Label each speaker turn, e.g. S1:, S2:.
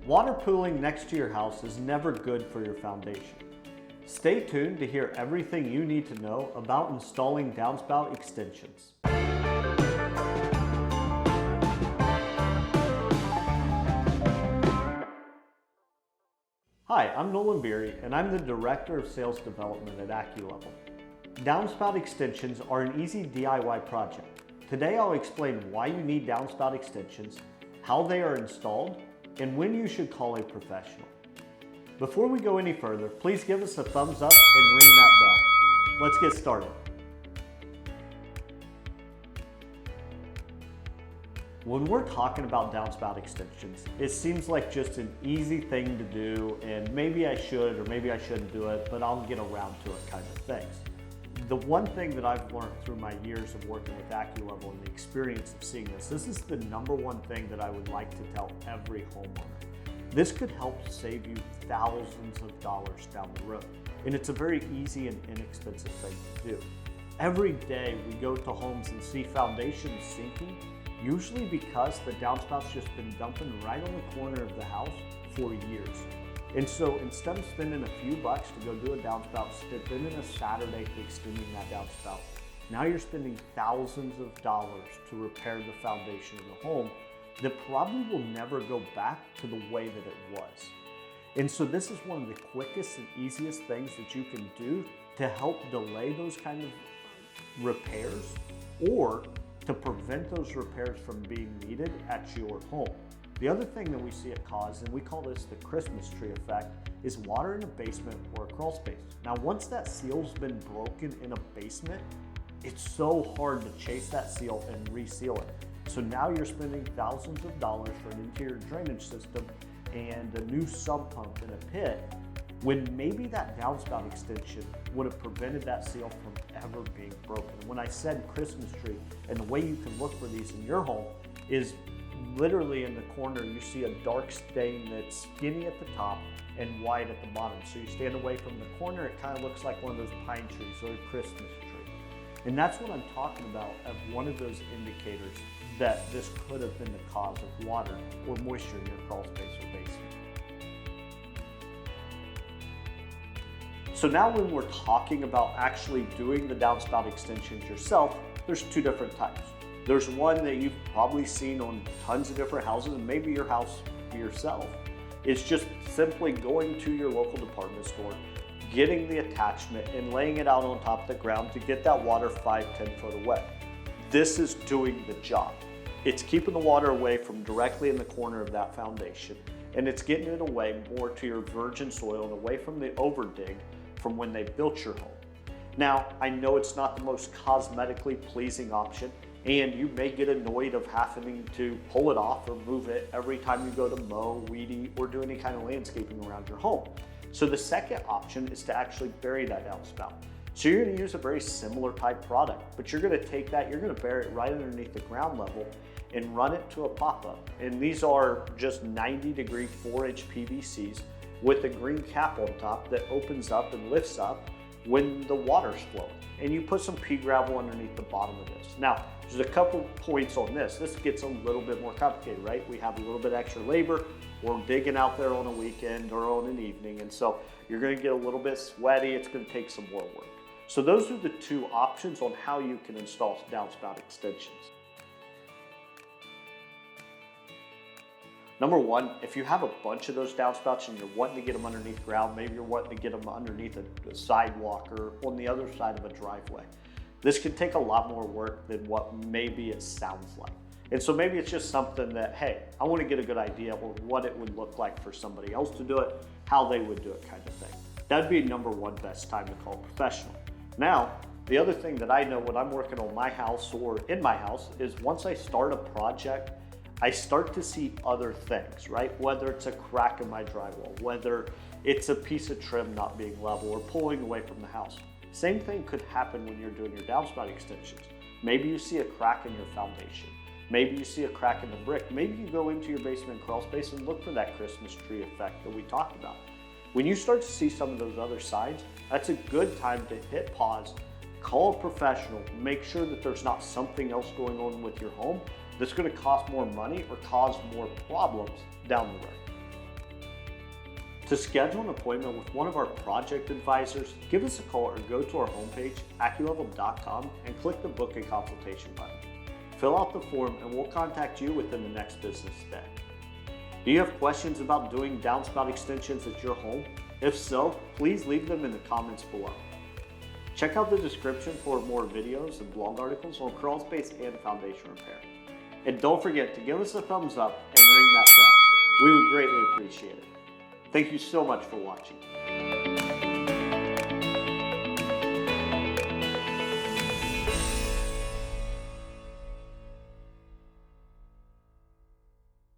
S1: Water pooling next to your house is never good for your foundation. Stay tuned to hear everything you need to know about installing downspout extensions. Hi, I'm Nolan Beery, and I'm the Director of Sales Development at AccuLevel. Downspout extensions are an easy DIY project. Today I'll explain why you need downspout extensions, how they are installed, and when you should call a professional. Before we go any further, please give us a thumbs up and ring that bell. Let's get started. When we're talking about downspout extensions, it seems like just an easy thing to do, and maybe I should or maybe I shouldn't do it, but I'll get around to it kind of things. The one thing that I've learned through my years of working with AccuLevel and the experience of seeing this is the number one thing that I would like to tell every homeowner. This could help save you thousands of dollars down the road. And it's a very easy and inexpensive thing to do. Every day we go to homes and see foundations sinking, usually because the downspouts just been dumping right on the corner of the house for years. And so instead of spending a few bucks to go do a downspout, spending a Saturday to extending that downspout, now you're spending thousands of dollars to repair the foundation of the home that probably will never go back to the way that it was. And so this is one of the quickest and easiest things that you can do to help delay those kind of repairs or to prevent those repairs from being needed at your home. The other thing that we see it cause, and we call this the Christmas tree effect, is water in a basement or a crawl space. Now, once that seal's been broken in a basement, it's so hard to chase that seal and reseal it. So now you're spending thousands of dollars for an interior drainage system and a new sump pump in a pit, when maybe that downspout extension would have prevented that seal from ever being broken. And when I said Christmas tree, and the way you can look for these in your home is literally in the corner, you see a dark stain that's skinny at the top and white at the bottom. So you stand away from the corner, it kind of looks like one of those pine trees or a Christmas tree. And that's what I'm talking about as one of those indicators that this could have been the cause of water or moisture in your crawl space or basement. So now when we're talking about actually doing the downspout extensions yourself, there's two different types. There's one that you've probably seen on tons of different houses, and maybe your house yourself. It's just simply going to your local department store, getting the attachment and laying it out on top of the ground to get that water 5-10 foot away. This is doing the job. It's keeping the water away from directly in the corner of that foundation, and it's getting it away more to your virgin soil and away from the overdig from when they built your home. Now, I know it's not the most cosmetically pleasing option, and you may get annoyed of having to pull it off or move it every time you go to mow, weed eat, or do any kind of landscaping around your home. So the second option is to actually bury that downspout. So you're gonna use a very similar type product, but you're gonna take that, you're gonna bury it right underneath the ground level and run it to a pop-up. And these are just 90-degree 4-inch PVCs with a green cap on top that opens up and lifts up when the water's flowing. And you put some pea gravel underneath the bottom of this. Now, there's a couple points on this. This gets a little bit more complicated, right? We have a little bit extra labor. We're digging out there on a weekend or on an evening. And so you're gonna get a little bit sweaty. It's gonna take some more work. So those are the two options on how you can install downspout extensions. Number one, if you have a bunch of those downspouts and you're wanting to get them underneath ground, maybe you're wanting to get them underneath a sidewalk or on the other side of a driveway. This can take a lot more work than what maybe it sounds like. And so maybe it's just something that, hey, I want to get a good idea of what it would look like for somebody else to do it, how they would do it kind of thing. That'd be number one best time to call a professional. Now, the other thing that I know when I'm working on my house or in my house is once I start a project, I start to see other things, right? Whether it's a crack in my drywall, whether it's a piece of trim not being level or pulling away from the house. Same thing could happen when you're doing your downspout extensions. Maybe you see a crack in your foundation. Maybe you see a crack in the brick. Maybe you go into your basement crawl space and look for that Christmas tree effect that we talked about. When you start to see some of those other signs, that's a good time to hit pause, call a professional, make sure that there's not something else going on with your home that's going to cost more money or cause more problems down the road. To schedule an appointment with one of our project advisors, give us a call or go to our homepage, AccuLevel.com, and click the Book a Consultation button. Fill out the form and we'll contact you within the next business day. Do you have questions about doing downspout extensions at your home? If so, please leave them in the comments below. Check out the description for more videos and blog articles on crawl space and foundation repair. And don't forget to give us a thumbs up and ring that bell. We would greatly appreciate it. Thank you so much for watching.